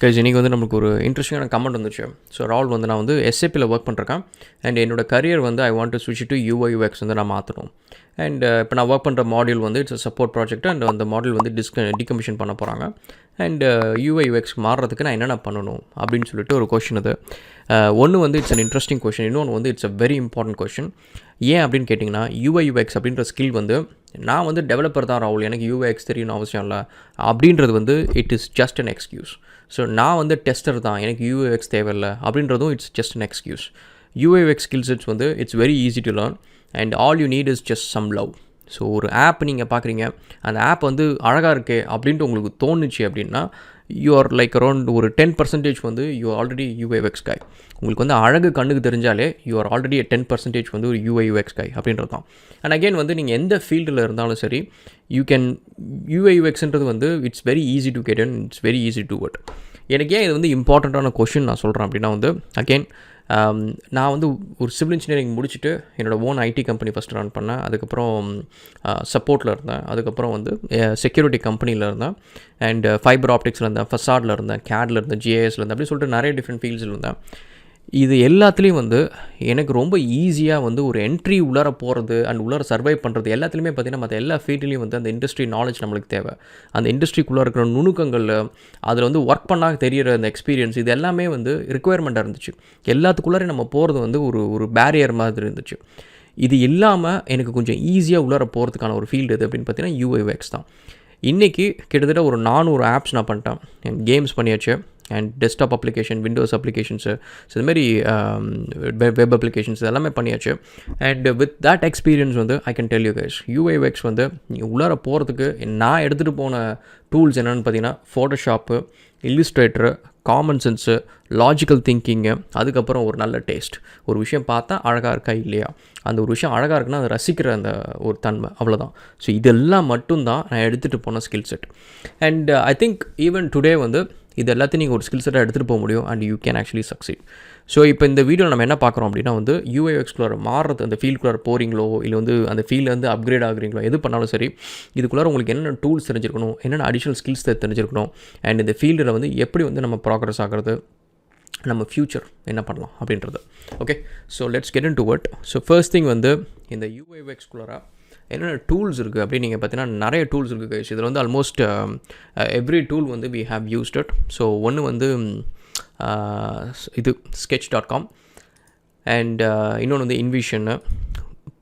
Guys இன்றைக்கி வந்து நமக்கு ஒரு இன்ட்ரெஸ்டிங்கான கமெண்ட் வந்துச்சு. ஸோ ராகுல் வந்து நான் வந்து எஸ்ஏபியில் ஒர்க் பண்ணுறேன் அண்ட் என்னோட கரியர் வந்து ஐ வாண்ட் டு ஸ்விட்ச் டு யூஐ யூஎக்ஸ் வந்து நான் மாற்றணும். அண்ட் இப்போ நான் ஒர்க் பண்ணுற மாடியூல் வந்து இட்ஸ் சப்போர்ட் ப்ராஜெக்ட் அண்ட் அந்த மாடியூல் வந்து டிகமிஷன் பண்ண போகிறாங்க. அண்ட் யூஐ யூஎக்ஸ் மாறுறதுக்கு நான் என்னென்ன பண்ணணும் அப்படின்னு சொல்லிட்டு ஒரு கொஷின் அது. ஒன்று வந்து இட்ஸ் அன் இன்ட்ரெஸ்டிங் கொஷின், இன்னொன்று வந்து it's a very important question. ஏன் அப்படின்னு கேட்டிங்கன்னா யூஐ யூஎக்ஸ் அப்படின்ற ஸ்கில் வந்து நான் வந்து டெவலப்பர் தான் ராகுல், எனக்கு யூஎக்ஸ் தெரியணும் அவசியம் இல்லை அப்படின்றது வந்து it is just an excuse. So நான் வந்து டெஸ்டர் தான், எனக்கு யூஎக்ஸ் தேவையில்லை அப்படின்றதும் it's just an excuse. UX skill sets வந்து it's very easy to learn and all you need is just some love. So ஒரு ஆப் நீங்கள் பார்க்குறீங்க, அந்த ஆப் வந்து அழகாக இருக்கே அப்படின்ட்டு உங்களுக்கு தோணுச்சு அப்படின்னா யூ ஆர் லைக் அரௌண்ட் ஒரு 10% வந்து யூ ஆல்ரெடி யூஎக்ஸ் கை. உங்களுக்கு வந்து அழகு கண்ணுக்கு தெரிஞ்சாலே யூ ஆர் ஆல்ரெடி 10% வந்து ஒரு யூஎக்ஸ் கை அப்படின்றது தான். அண்ட் அகெயின் வந்து நீங்கள் எந்த ஃபீல்டில் இருந்தாலும் சரி யூ கேன் யூஎக்ஸ்ன்றது வந்து it's very easy to get and it's very easy to what. எனக்கு ஏன் இது வந்து இம்பார்ட்டண்ட்டான கொஷின் நான் சொல்கிறேன் அப்படின்னா வந்து அகெயின் நான் வந்து ஒரு சிவில் இன்ஜினியரிங் முடிச்சுட்டு என்னோடய own IT company first run பண்ணேன். அதுக்கப்புறம் சப்போர்ட்டில் இருந்தேன். அதுக்கப்புறம் வந்து செக்யூரிட்டி கம்பெனியில் இருந்தேன். அண்ட் ஃபைபர் ஆப்டிக்ஸில் இருந்தேன், ஃபசாடில் இருந்தேன், கேடில் இருந்தேன், ஜிஏஎஸில் இருந்தேன், அப்படி சொல்லிட்டு நிறைய டிஃப்ரெண்ட் ஃபீல்ட்ஸில் இருந்தேன். இது எல்லாத்துலேயும் வந்து எனக்கு ரொம்ப ஈஸியாக வந்து ஒரு என்ட்ரி உள்ளார போகிறது அண்ட் உள்ளார சர்வைவ் பண்ணுறது எல்லாத்துலேயுமே பார்த்திங்கன்னா மற்ற எல்லா ஃபீல்ட்லேயும் வந்து அந்த இண்டஸ்ட்ரி நாலேஜ் நம்மளுக்கு தேவை. அந்த இண்டஸ்ட்ரிக்குள்ளே இருக்கிற நுணுக்கங்கள், அதில் வந்து ஒர்க் பண்ணால் தெரிகிற அந்த எக்ஸ்பீரியன்ஸ், இது எல்லாமே வந்து ரிக்குவயர்மெண்ட்டாக இருந்துச்சு. எல்லாத்துக்குள்ளாரே நம்ம போகிறது வந்து ஒரு பேரியர் மாதிரி இருந்துச்சு. இது இல்லாமல் எனக்கு கொஞ்சம் ஈஸியாக உள்ளார போகிறதுக்கான ஒரு ஃபீல்டு எது அப்படின்னு பார்த்தீங்கன்னா யூஐஎக்ஸ் தான். இன்றைக்கி கிட்டத்தட்ட ஒரு 400 ஆப்ஸ் நான் பண்ணிட்டேன். கேம்ஸ் பண்ணியாச்சு and desktop application, Windows applications, so இதுமாரி வெப் அப்ளிகேஷன்ஸ் எல்லாமே பண்ணியாச்சு. அண்ட் வித் தட் எக்ஸ்பீரியன்ஸ் வந்து I can tell you guys UIX வந்து நீங்கள் உள்ளார போகிறதுக்கு நான் எடுத்துகிட்டு போன டூல்ஸ் என்னென்னு பார்த்தீங்கன்னா Photoshop, Illustrator, common sense, logical thinking, அதுக்கப்புறம் ஒரு நல்ல டேஸ்ட். ஒரு விஷயம் பார்த்தா அழகாக இருக்கா இல்லையா, அந்த ஒரு விஷயம் அழகாக இருக்குன்னா அதை ரசிக்கிற அந்த ஒரு தன்மை, அவ்வளோதான். ஸோ இதெல்லாம் மட்டும்தான் நான் எடுத்துகிட்டு போன skill set. And I think even today வந்து இது எல்லாத்தையும் நீங்கள் ஒரு ஸ்கில் செட்டாக எடுத்துகிட்டு போக முடியும் and you can actually succeed. So இப்போ இந்த வீடியோவில் நம்ம என்ன பார்க்குறோம் அப்படின்னா வந்து யூஐஎக்ஸ்குள்ளார மாறுறது, அந்த ஃபீல்டுக்குள்ளார போகிறீங்களோ இல்லை வந்து அந்த ஃபீல்டில் வந்து அப்கிரேட் ஆகுறீங்களோ, எது பண்ணாலும் சரி இதுக்குள்ளார உங்களுக்கு என்னென்ன டூல்ஸ் தெரிஞ்சிருக்கணும், என்னென்ன அடிஷ்னல் ஸ்கில்ஸ் தெரிஞ்சிருக்கணும், அண்ட் இந்த ஃபீல்டில் வந்து எப்படி வந்து நம்ம ப்ராக்ரஸ் ஆகிறது, நம்ம ஃப்யூச்சர் என்ன பண்ணலாம் அப்படின்றது. Okay, so let's get in to what. So first thing வந்து இந்த யூஐஎக்ஸ்குள்ளார என்னென்ன டூல்ஸ் இருக்குது அப்படின்னு நீங்கள் பார்த்தீங்கன்னா நிறைய டூல்ஸ் இருக்குது கைஸ். இதில் வந்து ஆல்மோஸ்ட் எவ்ரி டூல் வந்து we have used it. So ஒன்று வந்து இது sketch.com அண்ட் இன்னொன்று வந்து இன்விஷன்னு,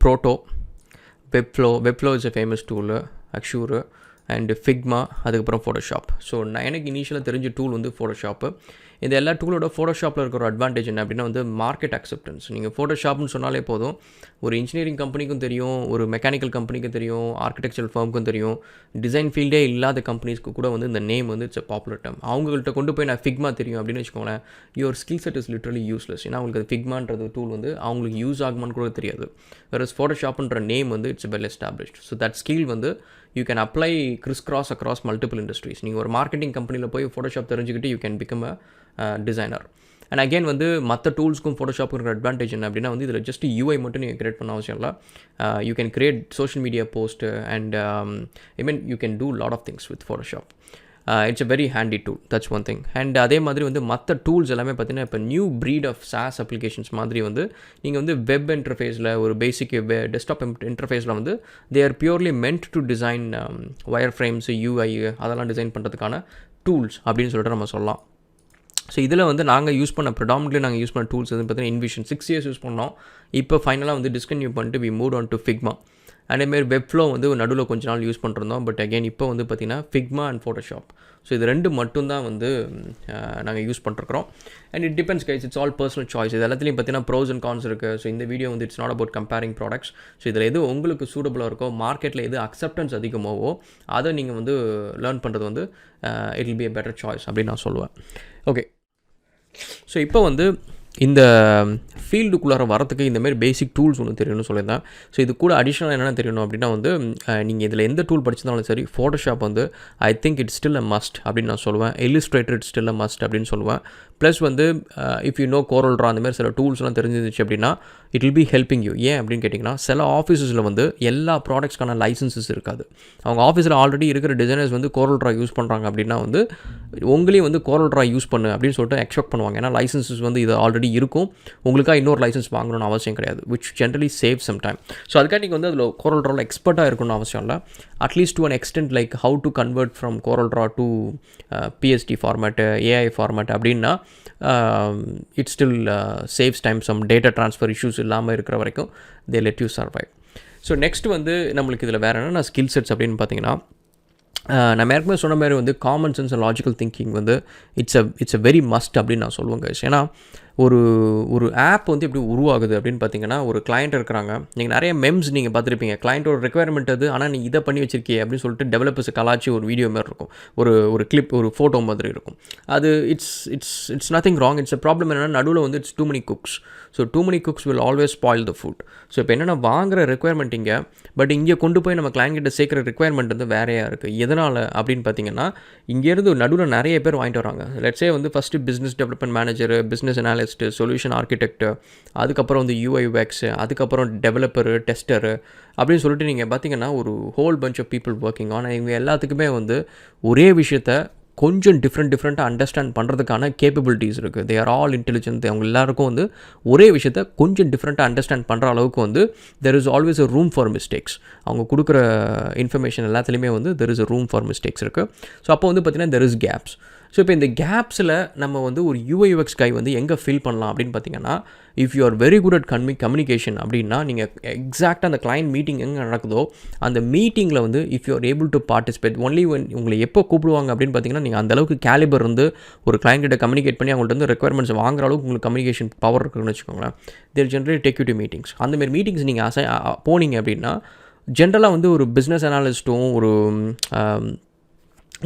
Proto, Webflow is a famous tool, Axure and Figma, அதுக்கப்புறம் ஃபோட்டோஷாப். ஸோ நான் எனக்கு இனிஷியலாக தெரிஞ்ச டூல் வந்து ஃபோட்டோஷாப்பு. இந்த எல்லா டூலோட ஃபோட்டோஷாப்பில் இருக்கிற ஒரு அட்வான்டேஜ் என்ன அப்படின்னா வந்து மார்க்கெட் அக்செப்டன்ஸ். நீங்கள் ஃபோட்டோஷாப்னு சொன்னாலே போதும், ஒரு இன்ஜினியரிங் கம்பெனிக்கும் தெரியும், ஒரு மெக்கானிக்கல் கம்பெனிக்கும் தெரியும், ஆர்கிடெக்சரல் ஃபர்முக்கும் தெரியும், டிசைன் ஃபீல்டே இல்லாத கம்பெனிஸ்க்கு கூட வந்து இந்த நேம் வந்து இட்ஸ் அ பாப்புலர் டேர்ம். அவங்கள்ட்ட கொண்டு போய் நான் ஃபிக்மா தெரியும் அப்படின்னு வச்சுக்கோங்களேன், your skill set is literally useless. ஏன்னா அவங்களுக்கு அது ஃபிக்மான்றது டூல் வந்து அவங்களுக்கு யூஸ் ஆகுமான்னு கூட தெரியாது. வேறு ஃபோட்டோஷாப்ன்ற நேம் வந்து it's well established. So that skill வந்து யூ கேன் அப்ளை கிறிஸ் அக்ராஸ் மல்டிபிள் இண்டஸ்ட்ரீஸ். நீங்கள் ஒரு மார்க்கெட்டிங் கம்பெனியில் போய் ஃபோட்டோஷாப் தெரிஞ்சுக்கிட்டு you can become a designer. And again வந்து மற்ற டூல்ஸ்க்கும் ஃபோட்டோஷாப்புக்கு அட்வான்டேஜ் என்ன அப்படின்னா வந்து இதில் ஜஸ்ட் யூஐ மட்டும் நீங்கள் கிரியேட் பண்ண அவசியம் இல்லை. You can create social media post and I mean you can do lot of things with Photoshop. It's a very handy tool, that's one thing. And அதே மாதிரி வந்து மற்ற டூல்ஸ் எல்லாமே பார்த்தீங்கன்னா இப்போ new breed of SaaS applications மாதிரி வந்து நீங்கள் வந்து வெப் இன்டர்ஃபேஸில் ஒரு பேசிக் டெஸ்க்டாப் இன்டர்ஃபேஸில் வந்து they are purely meant to design wire frames, UI அதெல்லாம் டிசைன் பண்ணுறதுக்கான டூல்ஸ் அப்படின்னு சொல்லிட்டு நம்ம சொல்லலாம். ஸோ இதில் வந்து நாங்கள் யூஸ் பண்ண ப்ரிடாமினெட்லி நாங்கள் யூஸ் பண்ண டூல்ஸ் வந்து பார்த்தீங்கன்னா இன்விஷன் 6 years யூஸ் பண்ணோம். இப்போ ஃபைனலாக வந்து டிஸ்கன்டினியூ பண்ணிட்டு we move on to Figma. அதேமாரி வெப்ஃப்ளோ வந்து நடுவில் கொஞ்ச நாள் யூஸ் பண்ணிருந்தோம். பட் அகெயின் இப்போ வந்து பார்த்திங்கன்னா ஃபிக்மா அண்ட் ஃபோட்டோஷாப். ஸோ இது ரெண்டு மட்டும்தான் வந்து நாங்கள் யூஸ் பண்ணிருக்கிறோம். And it depends guys, it's all personal choice. இது எல்லாத்துலேயும் பார்த்தீங்கன்னா ப்ரோஸ் அண்ட் கான்ஸ் இருக்குது. ஸோ இந்த வீடியோ வந்து it's not about comparing products. So இதில் எது உங்களுக்கு சூட்டபுளாக இருக்கோ, மார்க்கெட்டில் எது அக்செப்டன்ஸ் அதிகமாகவோ அதை நீங்கள் வந்து லேர்ன் பண்ணுறது வந்து it will B a better choice அப்படின்னு நான் சொல்லுவேன். ஓகே, ஸோ இப்போ வந்து இந்த ஃபீல்டுக்குள்ளார வரத்துக்கு இந்தமாரி பேசிக் டூல்ஸ் ஒன்று தெரியணும்னு சொல்லியிருந்தேன். ஸோ இது கூட அடிஷ்னலாக என்னென்ன தெரியணும் அப்படின்னா வந்து நீங்கள் இதில் எந்த டூல் படிச்சிருந்தாலும் சரி, ஃபோட்டோஷாப் வந்து I think it's still a must அப்படின்னு நான் சொல்லுவேன். Illustrator it's still a must அப்படின்னு சொல்லுவேன். ப்ளஸ் வந்து if you know Corel Draw அந்தமாதிரி சில டூல்ஸ்லாம் தெரிஞ்சிருந்துச்சு அப்படின்னா it will be helping you. ஏன் அப்படின்னு கேட்டிங்கன்னா, சில ஆஃபீஸஸில் வந்து எல்லா ப்ராடக்ட்ஸ்க்கான லைசன்சஸ் இருக்காது. அவங்க ஆஃபீஸில் ஆல்ரெடி இருக்கிற டிசைனர்ஸ் வந்து கோரல் ட்ரா யூஸ் பண்ணுறாங்க அப்படின்னா வந்து உங்களையும் வந்து கோரல் ட்ரா யூஸ் பண்ணு அப்படின்னு சொல்லிட்டு எக்ஸ்பெக்ட் பண்ணுவாங்க. ஏன்னா லைசன்சஸ் வந்து இது ஆல்ரெடி இருக்கும், உங்களுக்காக இன்னொரு லைசன்ஸ் வாங்கணும்னு அவசியம் கிடையாது, which generally save some time. So அதுக்காக நீங்கள் வந்து அதில் கோரல் ட்ராவில் எக்ஸ்பர்ட்டாக இருக்கணும்னு அவசியம் இல்லை. At least to an extent like how to convert from Corel Draw to PSD format, AI format அப்படின்னா it still saves time. Some data transfer issues இல்லாமல் இருக்கிற வரைக்கும் they let you survive. So next வந்து நம்மளுக்கு இதில் வேறு என்னென்ன ஸ்கில் செட்ஸ் அப்படின்னு பார்த்தீங்கன்னா, நம்ம ஏற்கனவே சொன்ன மாதிரி வந்து common sense and logical thinking வந்து இட்ஸ் அ வெரி மஸ்ட் அப்படின்னு நான் சொல்லுவேங்க. ஏன்னா ஒரு ஆப் வந்து எப்படி உருவாகுது அப்படின்னு பார்த்தீங்கன்னா, ஒரு கிளைண்ட் இருக்கிறாங்க, நீங்கள் நிறைய மெம்ஸ் நீங்கள் பார்த்துருப்பீங்க, கிளைண்ட்டோட ரெக்குயர்மெண்ட் அது, ஆனால் நீ இதை பண்ணி வச்சிருக்கே அப்படின்னு சொல்லிட்டு டெவலப்பர்ஸ் கலாச்சி ஒரு வீடியோ மாதிரி இருக்கும், ஒரு கிளிப், ஒரு ஃபோட்டோ மாதிரி இருக்கும். அது it's nothing wrong. It's a problem என்னென்னா, நடுவில் வந்து it's too many cooks. So too many cooks will always spoil the food. So இப்போ என்னென்னா, வாங்குகிற ரெக்குயர்மெண்ட் இங்கே, பட் இங்கே கொண்டு போய் நம்ம கிளைண்ட் கிட்ட சேர்க்குற ரெக்குயர்மெண்ட் வந்து வேறையாக இருக்குது. எதனால் அப்படின்னு பார்த்தீங்கன்னா, இங்கேருந்து நடுவில் நிறைய பேர் வாங்கிட்டு வராங்க. லெட்ஸே வந்து first business development manager, business analyst, solution architect, அதுக்கப்புறம் வந்து யூஐ/UX, அதுக்கப்புறம் டெவலப்பரு, டெஸ்டரு அப்படின்னு சொல்லிட்டு நீங்கள் பார்த்தீங்கன்னா ஒரு whole bunch of people working on. இவங்க எல்லாத்துக்குமே வந்து ஒரே விஷயத்தை கொஞ்சம் டிஃப்ரெண்ட்டாக அண்டர்ஸ்டாண்ட் பண்ணுறதுக்கான கேப்பபிலிட்டிஸ் இருக்குது. They are all intelligent. அவங்க எல்லாருக்கும் வந்து ஒரே விஷயத்தை கொஞ்சம் டிஃப்ரெண்ட்டாக அண்டர்ஸ்டாண்ட் பண்ணுற அளவுக்கு வந்து there is always a room for mistakes. அவங்க கொடுக்குற இன்ஃபர்மேஷன் எல்லாத்துலேயுமே வந்து there is a room for mistakes இருக்குது. ஸோ அப்போ வந்து பார்த்திங்கன்னா தெர் இஸ் கேப்ஸ். ஸோ இப்போ இந்த கேப்ஸில் நம்ம வந்து ஒரு யூஐ/UX கை வந்து எங்கே ஃபில் பண்ணலாம் அப்படின்னு பார்த்தீங்கன்னா, if you are very good at communication அப்படின்னா, நீங்கள் எக்ஸாக்டாக அந்த கிளைண்ட் மீட்டிங் எங்கே நடக்குதோ அந்த மீட்டிங்கில் வந்து if you are able to participate only when உங்களை எப்போ கூப்பிடுவாங்க அப்படின்னு பார்த்தீங்கன்னா, நீங்கள் அந்தளவுக்கு கேலிபர் வந்து ஒரு கிளைண்ட் கிட்ட கம்யூனிகேட் பண்ணி அவங்கள்ட்ட வந்து ரெக்குயர்மெண்ட்ஸ் வாங்குற அளவுக்கு உங்களுக்கு கம்யூனிகேஷன் பவர் இருக்குன்னு வச்சுக்கோங்களேன். They generally take you to meetings. அந்தமாரி மீட்டிங்ஸ் நீங்கள் போனீங்க அப்படின்னா, ஜென்ரலாக வந்து ஒரு பிஸ்னஸ் அனாலிஸ்ட்டும்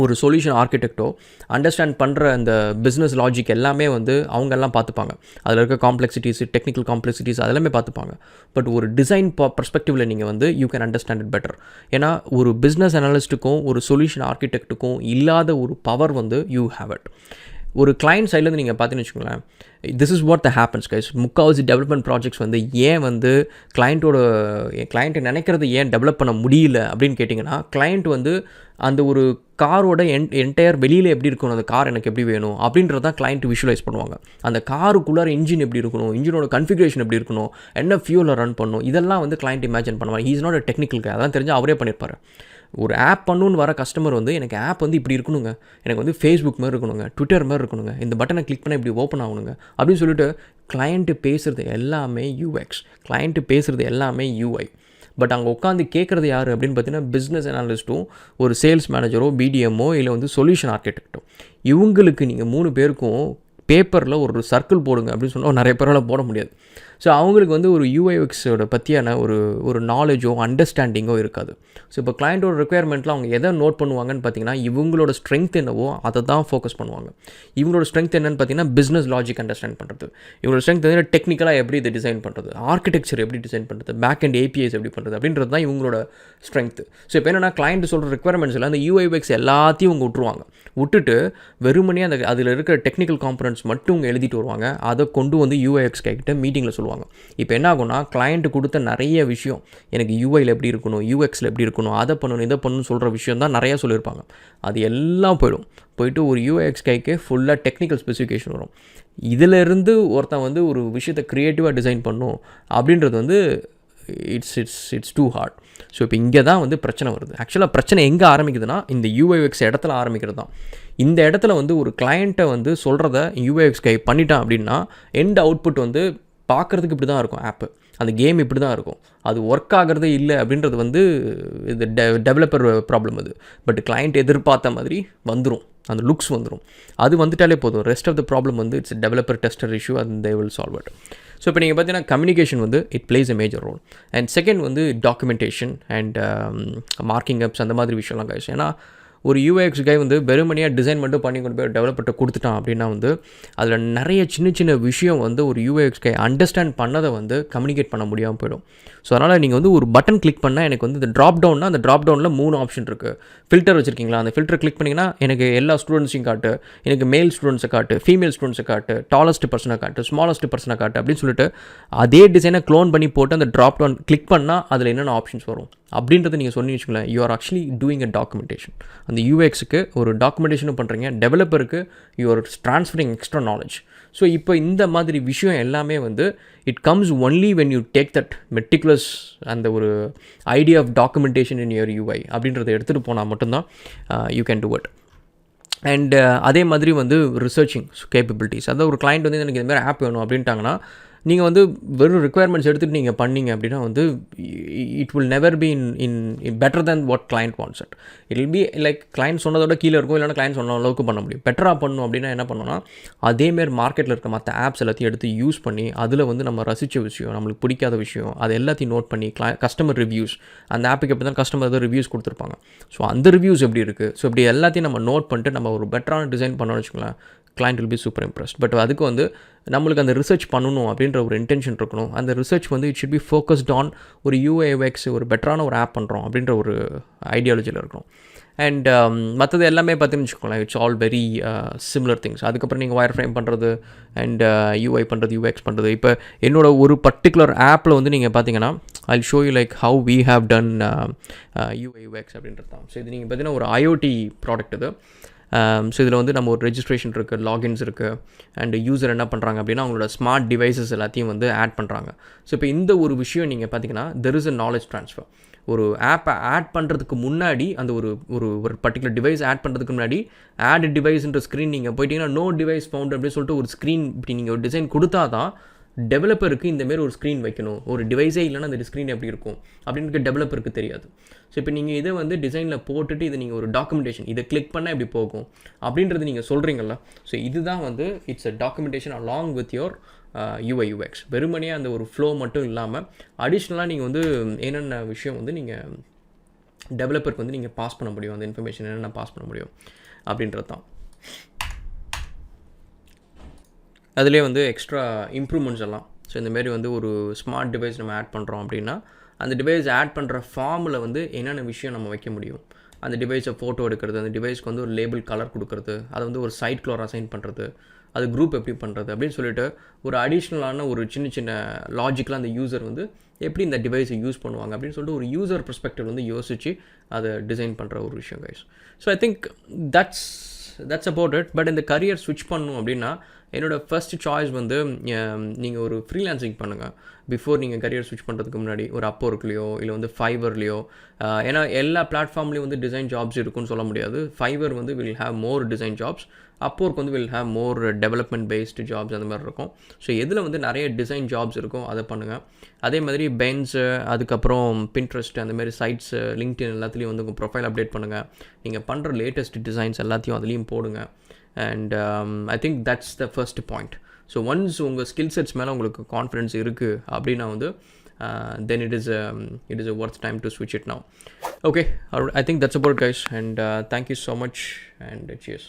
ஒரு சொல்யூஷன் ஆர்கிடெக்டோ அண்டர்ஸ்டாண்ட் பண்ணுற அந்த பிஸ்னஸ் லாஜிக் எல்லாமே வந்து அவங்கெல்லாம் பார்த்துப்பாங்க. அதில் இருக்க காம்ப்ளெக்சிட்டிஸ், டெக்னிக்கல் காம்ப்ளெக்சிட்டிஸ் அதெல்லாமே பார்த்துப்பாங்க. பட் ஒரு டிசைன் பர்ஸ்பெக்டிவில் நீங்கள் வந்து you can understand it better. ஏன்னா ஒரு பிஸ்னஸ் அனாலிஸ்ட்டுக்கும் ஒரு சொல்யூஷன் ஆர்கிடெக்ட்டுக்கும் இல்லாத ஒரு பவர் வந்து யூ ஹேவ் இட். ஒரு கிளைண்ட் சைட்லேருந்து நீங்கள் பார்த்தீங்கன்னு வச்சுக்கோங்களேன், this is what the happens guys. முக்கால்வாசி டெவலப்மெண்ட் ப்ராஜெக்ட்ஸ் வந்து ஏன் வந்து கிளைண்ட்டை நினைக்கிறது ஏன் டெவலப் பண்ண முடியல அப்படின்னு கேட்டிங்கன்னா, கிளைண்ட் வந்து அந்த ஒரு காரோட என்டையர் வெளியில் எப்படி இருக்கணும், அந்த கார் எனக்கு எப்படி வேணும் அப்படின்றது தான் கிளைண்ட் விஷுவலைஸ் பண்ணுவாங்க. அந்த காருக்குள்ளார இன்ஜின் எப்படி இருக்கணும், இன்ஜினோட கன்ஃபிகரேஷன் எப்படி இருக்கணும், என்ன ஃபியூலில் ரன் பண்ணணும், இதெல்லாம் வந்து கிளைண்ட் இமேஜின் பண்ணுவாங்க. He is not a technical guy. அதெல்லாம் தெரிஞ்சு அவரே பண்ணியிருப்பார். ஒரு ஆப் பண்ணணுன்னு வர கஸ்டமர் வந்து எனக்கு ஆப் வந்து இப்படி இருக்கணுங்க, எனக்கு வந்து ஃபேஸ்புக் மாதிரி இருக்கணுங்க, ட்விட்டர் மாதிரி இருக்கணுங்க, இந்த பட்டனை கிளிக் பண்ணால் இப்படி ஓப்பன் ஆகணுங்க அப்படின்னு சொல்லிட்டு கிளைண்ட்டு பேசுகிறது எல்லாமே யூஎக்ஸ், கிளைண்ட்டு பேசுகிறது எல்லாமே யூஐ. பட் அங்கே உட்காந்து கேட்குறது யார் அப்படின்னு பார்த்தீங்கன்னா, பிஸ்னஸ் அனாலிஸ்ட்டும் ஒரு சேல்ஸ் மேனேஜரோ பிடிஎம்மோ இல்லை வந்து சொல்யூஷன் ஆர்கிடெக்டோ. இவங்களுக்கு நீங்கள் 3 பேருக்கும் பேப்பரில் ஒரு சர்க்கிள் போடுங்க அப்படின்னு சொன்னால் நிறைய பேரால் போட முடியாது. ஸோ அவங்களுக்கு வந்து ஒரு யூஐ/UXோட பற்றியான ஒரு நாலேஜோ அண்டர்ஸ்டாண்டிங்கோ இருக்காது. ஸோ இப்போ கிளைண்ட்டோட ரெக்குயர்மெண்ட்டில் அவங்க எதை நோட் பண்ணுவாங்கன்னு பார்த்தீங்கன்னா, இவங்களோட ஸ்ட்ரென்த் என்னவோ அதை தான் ஃபோக்கஸ் பண்ணுவாங்க. இவங்களோட ஸ்ட்ரென்த் என்னென்னு பார்த்தீங்கன்னா, பிஸ்னஸ் லாஜிக் அண்டர்ஸ்டாண்ட் பண்ணுறது. இவங்களோட ஸ்ட்ரென்த் வந்து டெக்னிக்கலாக எப்படி இதை டிசைன் பண்ணுறது, ஆர்கிடெக்சர் எப்படி டிசைன் பண்ணுறது, பேக் அண்ட் ஏபிஐஸ் எப்படி பண்ணுறது அப்படின்றது தான் இவங்களோட ஸ்ட்ரென்த்து. ஸோ இப்போ என்னென்னா, கிளைண்ட் சொல்கிற ரெக்குயர்மெண்ட்ஸில் அந்த யூஐ/UX எல்லாத்தையும் அவங்க விட்டுட்டு வெறுமனே அதில் இருக்கிற டெக்னிக்கல் காம்பனன்ட்ஸ் மட்டும் அவங்க எழுதிட்டு வருவாங்க. அதை கொண்டு வந்து யூஐ/UX கிட்ட மீட்டிங்கில் சொல்லுவாங்க. இப்போ என்ன ஆகும்னா, கிளைண்ட்டு கொடுத்த நிறைய விஷயம், எனக்கு யூஐயில் எப்படி இருக்கணும், யூஎக்ஸில் எப்படி இருக்கணும், அதை பண்ணணும் இதை பண்ணணும்னு சொல்கிற விஷயம் தான் நிறையா சொல்லியிருப்பாங்க. அது எல்லாம் போயிட்டு ஒரு யூஐ/UX கைக்கு ஃபுல்லாக டெக்னிக்கல் ஸ்பெசிஃபிகேஷன் வரும். இதிலிருந்து ஒருத்தன் வந்து ஒரு விஷயத்தை க்ரியேட்டிவாக டிசைன் பண்ணும் அப்படின்றது வந்து இட்ஸ் டூ ஹார்ட். ஸோ இப்போ இங்கே தான் வந்து பிரச்சனை வருது. ஆக்சுவலாக பிரச்சனை எங்கே ஆரம்பிக்குதுன்னா, இந்த யூஐ/UX இடத்துல ஆரம்பிக்கிறது தான். இந்த இடத்துல வந்து ஒரு கிளைண்ட்டை வந்து சொல்கிறத யூஐ/UX கை பண்ணிட்டான் அப்படின்னா, எண்ட் அவுட்புட் வந்து பார்க்குறதுக்கு இப்படி தான் இருக்கும். ஆப்பு அந்த கேம் இப்படி தான் இருக்கும். அது ஒர்க் ஆகிறதே இல்லை அப்படின்றது வந்து இது டெவலப்பர் ப்ராப்ளம் அது. பட் கிளைண்ட் எதிர்பார்த்த மாதிரி வந்துடும், அந்த லுக்ஸ் வந்துடும். அது வந்துட்டாலே போதும். ரெஸ்ட் ஆஃப் த ப்ராப்ளம் வந்து it's developer tester issue, and they will solve it. So இப்போ நீங்கள் பார்த்தீங்கன்னா, கம்யூனிகேஷன் வந்து it plays a major role. And second வந்து டாக்குமெண்டேஷன் அண்ட் மார்க்கிங் அப்ஸ் அந்த மாதிரி விஷயம்லாம் கைஸ். ஏன்னா ஒரு யூஐஎக்ஸ் கை வந்து வெறுமனையாக டிசைன் மட்டும் பண்ணி கொண்டு போய் டெவலப்பர்கிட்ட கொடுத்துட்டான் அப்படின்னா வந்து அதில் நிறைய சின்ன சின்ன விஷயம் வந்து ஒரு யூஐஎக்ஸ் கை அண்டர்ஸ்டாண்ட் பண்ணதை வந்து கம்யூனிகேட் பண்ண முடியாமல் போயிடும். ஸோ அதனால் நீங்கள் வந்து ஒரு பட்டன் கிளிக் பண்ணால் எனக்கு வந்து இந்த ட்ராப் டவுன்னா அந்த ட்ராப் டவுனில் 3 ஆப்ஷன் இருக்குது. ஃபில்டர் வச்சுருக்கீங்களா, அந்த ஃபில்டர் கிளிக் பண்ணிங்கன்னா எனக்கு எல்லா ஸ்டூடெண்ட்ஸையும் காட்டு, எனக்கு மேல் ஸ்டூடெண்ட்ஸை காட்டு, ஃபீமேல் ஸ்டூடெண்ட்ஸை காட்டு, டாலஸ்ட் பர்சனை காட்டு, ஸ்மாலஸ்ட் பர்சனை காட்டு அப்படின்னு சொல்லிட்டு அதே டிசைனை க்ளோன் பண்ணி போட்டு அந்த ட்ராப் டவுன் கிளிக் பண்ணால் அதில் என்னென்ன ஆப்ஷன்ஸ் வரும் அப்படின்றத நீங்கள் சொன்னீங்க வச்சுக்கோங்களேன். You are actually doing a documentation. அந்த யூஎக்ஸுக்கு ஒரு டாக்குமெண்டேஷனும் பண்ணுறீங்க, டெவலப்பருக்கு you are transferring extra knowledge. So இப்போ இந்த மாதிரி விஷயம் எல்லாமே வந்து it comes only when you take that meticulous அந்த ஒரு idea of documentation in your UI அப்படின்றத எடுத்துகிட்டு போனால் மட்டும்தான் you can do it. And அதே மாதிரி வந்து ரிசர்ச்சிங் கேப்பபிலிட்டிஸ். அதாவது ஒரு கிளைண்ட் வந்து எனக்கு இதுமாதிரி ஆப் வேணும் அப்படின்ட்டாங்கன்னா நீங்கள் வந்து வெறும் ரிக்குவயர்மெண்ட்ஸ் எடுத்துகிட்டு நீங்கள் பண்ணீங்க அப்படின்னா வந்து it will never be in better than what client wants it. It will be like client சொன்னதோட கீழே இருக்கும், இல்லைனா கிளைண்ட் சொன்ன அளவுக்கு பண்ண முடியும். பெட்டராக பண்ணணும் அப்படின்னா என்ன பண்ணணும்னா அதேமாரி மார்க்கெட்டில் இருக்க மற்ற ஆப்ஸ் எல்லாத்தையும் எடுத்து யூஸ் பண்ணி அதில் வந்து நம்ம ரசித்த விஷயம், நம்மளுக்கு பிடிக்காத விஷயம், அது எல்லாத்தையும் நோட் பண்ணி கஸ்டமர் ரிவ்யூஸ், அந்த ஆப்புக்கு எப்படி தான் கஸ்டமர் ஏதோ ரிவ்யூஸ் கொடுத்துருப்பாங்க, ஸோ அந்த ரிவ்யூஸ் எப்படி இருக்குது, ஸோ இப்படி எல்லாத்தையும் நம்ம நோட் பண்ணிட்டு நம்ம ஒரு பெட்டரான டிசைன் பண்ணோம்னு வச்சுக்கோங்களேன், client will be super impressed. But அதுக்கு வந்து நம்மளுக்கு அந்த ரிசர்ச் பண்ணணும் அப்படின்ற ஒரு இன்டென்ஷன் இருக்கணும். அந்த ரிசர்ச் வந்து it should be focused on ஒரு யூஐஎக்ஸ் ஒரு பெட்டரான ஒரு ஆப் பண்ணுறோம் அப்படின்ற ஒரு ஐடியாலஜியில் இருக்கணும். அண்ட் மற்றது எல்லாமே பார்த்தீங்கன்னு வச்சுக்கோங்களேன், it's all very similar things. அதுக்கப்புறம் நீங்கள் ஒயர் ஃப்ரேம் பண்ணுறது அண்ட் யூஐ பண்ணுறது, யூஎக்ஸ் பண்ணுறது. இப்போ என்னோட ஒரு பர்டிகுலர் ஆப்பில் வந்து நீங்கள் பார்த்தீங்கன்னா I show you like how we have done UI UX அப்படின்றது தான். ஸோ இது நீங்கள் பார்த்தீங்கன்னா ஒரு ஐஓடி ப்ராடக்ட் இது. ஸோ இதில் வந்து நம்ம ஒரு ரெஜிஸ்ட்ரேஷன் இருக்குது, லாகின்ஸ் இருக்குது, அண்ட் யூசர் என்ன பண்ணுறாங்க அப்படின்னா அவங்களோட ஸ்மார்ட் டிவைசஸ் எல்லாத்தையும் வந்து ஆட் பண்ணுறாங்க. ஸோ இப்போ இந்த ஒரு விஷயம் நீங்கள் பார்த்தீங்கன்னா there is a knowledge transfer. ஒரு ஆப்பை ஆட் பண்ணுறதுக்கு முன்னாடி அந்த ஒரு ஒரு பர்டிகுலர் டிவைஸ் ஆட் பண்ணுறதுக்கு முன்னாடி ஆட் டிவைஸ்ன்ற ஸ்க்ரீன் நீங்கள் போயிட்டீங்கன்னா நோ டிவைஸ் ஃபவுண்ட் அப்படின்னு சொல்லிட்டு ஒரு ஸ்க்ரீன் இப்படி நீங்கள் ஒரு டிசைன் கொடுத்தா தான் டெவலப்பருக்கு இந்தமாரி ஒரு ஸ்க்ரீன் வைக்கணும், ஒரு டிவைஸே இல்லைன்னா அந்த ஸ்க்ரீன் எப்படி இருக்கும் அப்படின்னு டெவலப்பருக்கு தெரியாது. ஸோ இப்போ நீங்கள் இதை வந்து டிசைனில் போட்டுட்டு இதை நீங்கள் ஒரு டாக்குமெண்டேஷன், இதை கிளிக் பண்ணால் எப்படி போகும் அப்படின்றது நீங்கள் சொல்கிறீங்களா. ஸோ இதுதான் வந்து it's a documentation along with your UI UX. வெறுமனையாக அந்த ஒரு ஃப்ளோ மட்டும் இல்லாமல் அடிஷ்னலாக நீங்கள் வந்து என்னென்ன விஷயம் வந்து நீங்கள் டெவலப்பருக்கு வந்து நீங்கள் பாஸ் பண்ண முடியும், அந்த இன்ஃபர்மேஷன் என்னென்ன பாஸ் பண்ண முடியும் அப்படின்றது தான். அதிலே வந்து எக்ஸ்ட்ரா இம்ப்ரூவ்மெண்ட்ஸ் எல்லாம். ஸோ இந்தமாரி வந்து ஒரு ஸ்மார்ட் டிவைஸ் நம்ம ஆட் பண்ணுறோம் அப்படின்னா அந்த டிவைஸ் ஆட் பண்ணுற ஃபார்மில் வந்து என்னென்ன விஷயம் நம்ம வைக்க முடியும், அந்த டிவைஸை ஃபோட்டோ எடுக்கிறது, அந்த டிவைஸ்க்கு வந்து ஒரு லேபிள் கலர் கொடுக்குறது, அதை வந்து ஒரு சைட் கலர் அசைன் பண்ணுறது, அது குரூப் எப்படி பண்ணுறது அப்படின்னு சொல்லிட்டு ஒரு அடிஷ்னலான ஒரு சின்ன சின்ன லாஜிக்கலாக அந்த யூசர் வந்து எப்படி இந்த டிவைஸை யூஸ் பண்ணுவாங்க அப்படின்னு சொல்லிட்டு ஒரு யூசர் பெர்ஸ்பெக்டிவ் வந்து யோசித்து அதை டிசைன் பண்ணுற ஒரு விஷயம் guys. So I think that's about it. But இந்த கரியர் ஸ்விட்ச் பண்ணணும் அப்படின்னா என்னோடய ஃபர்ஸ்ட் சாய்ஸ் வந்து நீங்கள் ஒரு ஃப்ரீலான்சிங் பண்ணுங்கள். பிஃபோர் நீங்கள் கரியர் ஸ்விட்ச் பண்ணுறதுக்கு முன்னாடி ஒரு அப்போர்க்லையோ இல்லை வந்து ஃபைவர்லையோ, ஏன்னா எல்லா பிளாட்ஃபார்ம்லேயும் வந்து டிசைன் ஜாப்ஸ் இருக்குன்னு சொல்ல முடியாது. ஃபைவர் வந்து will have more design jobs, Upwork வந்து will have more development based jobs அந்த மாதிரி இருக்கும். ஸோ எதில் வந்து நிறைய டிசைன் ஜாப்ஸ் இருக்கும் அதை பண்ணுங்கள். அதே மாதிரி பென்ஸு, அதுக்கப்புறம் பின்ட்ரெஸ்ட், அந்த மாதிரி சைட்ஸ், லிங்க்டின் எல்லாத்துலேயும் வந்து உங்கள் ப்ரொஃபைல் அப்டேட் பண்ணுங்கள். நீங்கள் பண்ணுற லேட்டஸ்ட் டிசைன்ஸ் எல்லாத்தையும் அதுலேயும் போடுங்க. And I think that's the first point. So once உங்கள் ஸ்கில் செட்ஸ் மேலே உங்களுக்கு கான்ஃபிடன்ஸ் இருக்குது அப்படின்னா வந்து then it is a worth time to switch it now. Okay, I think that's about it guys, and thank you so much and cheers.